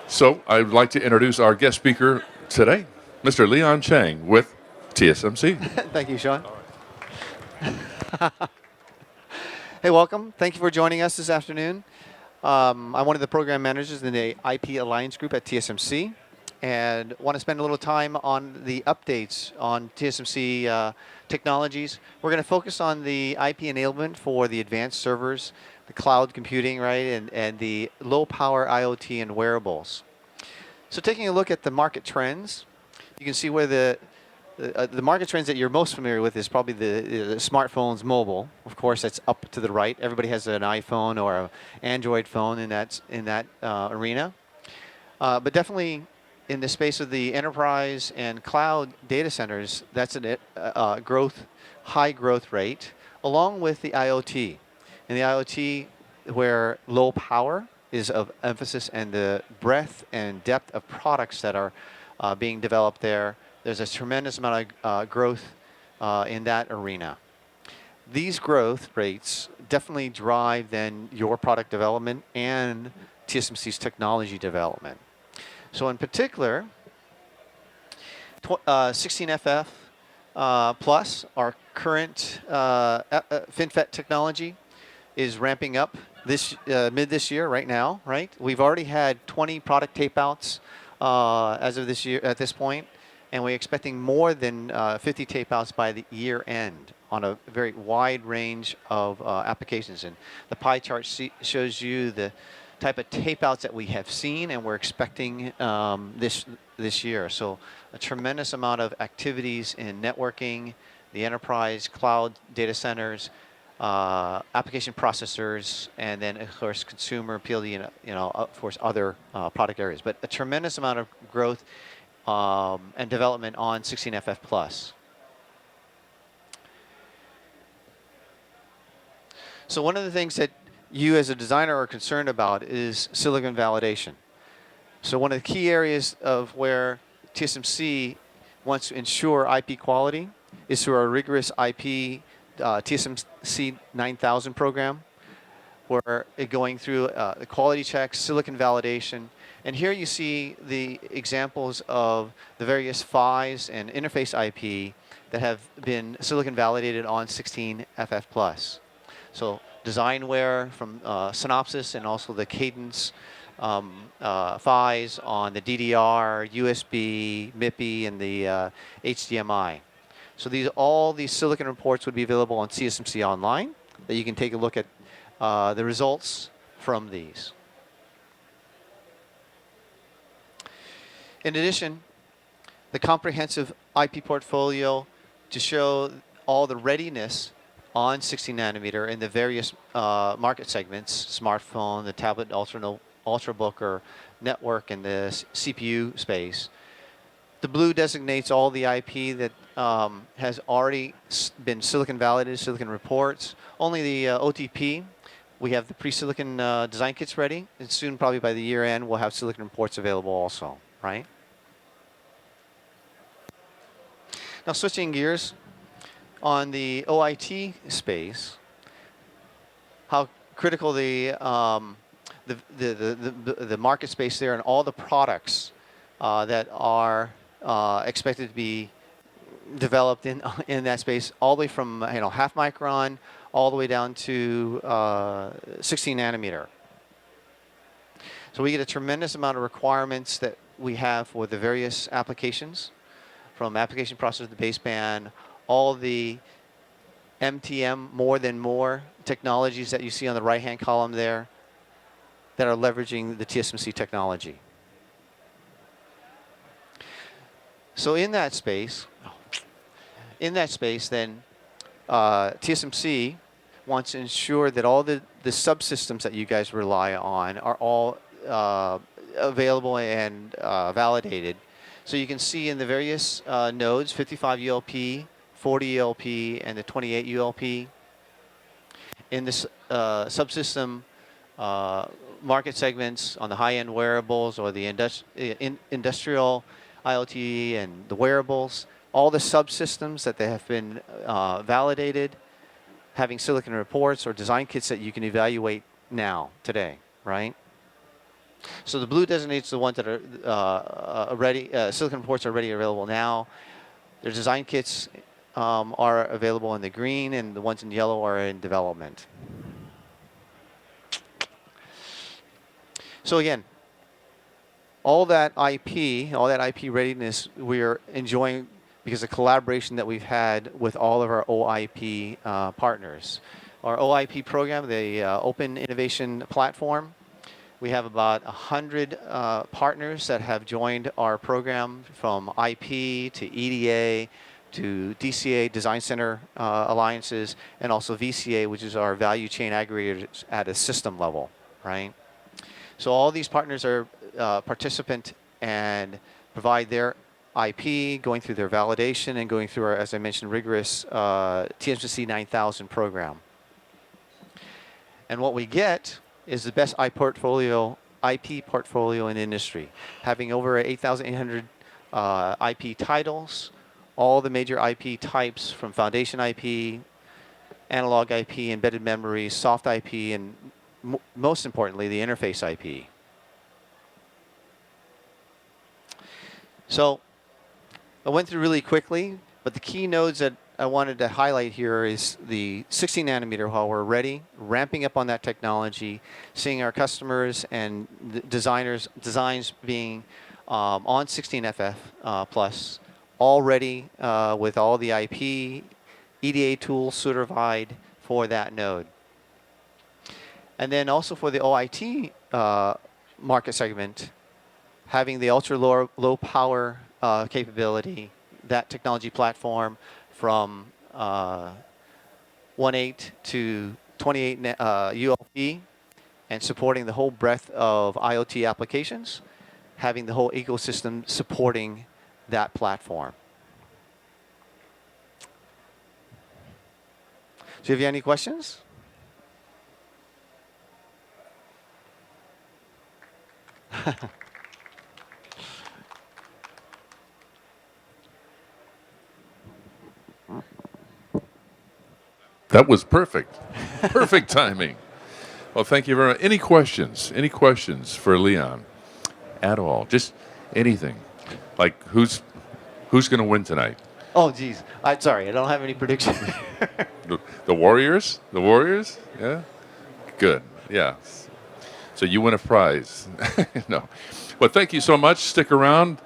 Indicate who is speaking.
Speaker 1: So I'd like to introduce our guest speaker today, Mr. Leon Chang with TSMC.
Speaker 2: Thank you, Sean. Hey, welcome. Thank you for joining us this afternoon. I'm one of the program managers in the IP Alliance Group at TSMC, and want to spend a little time on the updates on TSMC technologies. We're going to focus on the IP enablement for the advanced servers, the cloud computing, right, and the low-power IoT and wearables. So taking a look at the market trends, you can see where the market trends that you're most familiar with is probably the smartphones, mobile. Of course, that's up to the right. Everybody has an iPhone or an Android phone in that arena. But definitely in the space of the enterprise and cloud data centers, that's a high growth rate, along with the IoT. And the IoT, where low power is of emphasis, and the breadth and depth of products that are being developed there. There's a tremendous amount of growth in that arena. These growth rates definitely drive then your product development and TSMC's technology development. So in particular, 16FF plus, our current FinFET technology, is ramping up mid this year right now, right? We've already had 20 product tapeouts as of this year at this point. And we're expecting more than 50 tapeouts by the year end on a very wide range of applications. And the pie chart shows you the type of tapeouts that we have seen and we're expecting this year. So a tremendous amount of activities in networking, the enterprise, cloud data centers, application processors, and then of course consumer, PLD, and of course other product areas. But a tremendous amount of growth and development on 16FF plus. So one of the things that you as a designer are concerned about is silicon validation. So one of the key areas of where TSMC wants to ensure IP quality is through our rigorous IP TSMC 9000 program, where it's going through the quality checks, silicon validation. And here you see the examples of the various PHYs and interface IP that have been silicon validated on 16FF+. So designware from Synopsys, and also the Cadence PHYs on the DDR, USB, MIPI, and the HDMI. So all these silicon reports would be available on TSMC Online, that you can take a look at the results from these. In addition, the comprehensive IP portfolio to show all the readiness on 16 nanometer in the various market segments: smartphone, the tablet, ultrabook, or network, and the CPU space. The blue designates all the IP that has already been silicon validated, silicon reports. Only the OTP, we have the pre-silicon design kits ready, and soon, probably by the year end, we'll have silicon reports available also, right? Now switching gears, on the OIT space, how critical the market space there, and all the products that are expected to be developed in that space, all the way from half micron all the way down to 16 nanometer. So we get a tremendous amount of requirements that we have for the various applications, from application processor to baseband, all the MTM, more than more technologies that you see on the right-hand column there that are leveraging the TSMC technology. So in that space, then TSMC wants to ensure that all the subsystems that you guys rely on are all available and validated. So you can see in the various nodes, 55 ULP, 40 ULP, and the 28 ULP. In this subsystem market segments on the high-end wearables or the industrial IoT and the wearables, all the subsystems that they have been validated, having silicon reports or design kits that you can evaluate now, today, right? So the blue designates the ones that are ready. Silicon ports are ready, available now. Their design kits are available in the green, and the ones in yellow are in development. So again, all that IP readiness, we're enjoying because of collaboration that we've had with all of our OIP partners. Our OIP program, the Open Innovation Platform, we have about 100 partners that have joined our program, from IP to EDA to DCA, Design Center Alliances, and also VCA, which is our value chain aggregators at a system level, right? So all these partners are participant and provide their IP, going through their validation and going through our, as I mentioned, rigorous TSMC 9000 program. And what we get is the best IP portfolio in the industry, having over 8,800 IP titles, all the major IP types, from foundation IP, analog IP, embedded memory, soft IP, and most importantly, the interface IP. So I went through really quickly, but the key nodes that I wanted to highlight here is the 16 nanometer. While we're ready, ramping up on that technology, seeing our customers and designs being on 16FF plus, all ready with all the IP, EDA tools certified for that node. And then also for the OIT market segment, having the ultra low power capability, that technology platform from 1.8 to 28 ULP, and supporting the whole breadth of IoT applications, having the whole ecosystem supporting that platform. Do you have any questions?
Speaker 1: That was perfect. Perfect timing. Well, thank you very much. Any questions? Any questions for Leon at all? Just anything. Like who's going to win tonight?
Speaker 2: Oh, geez. Sorry, I don't have any prediction.
Speaker 1: The Warriors? The Warriors? Yeah. Good. Yeah. So you win a prize. No. Well, thank you so much. Stick around.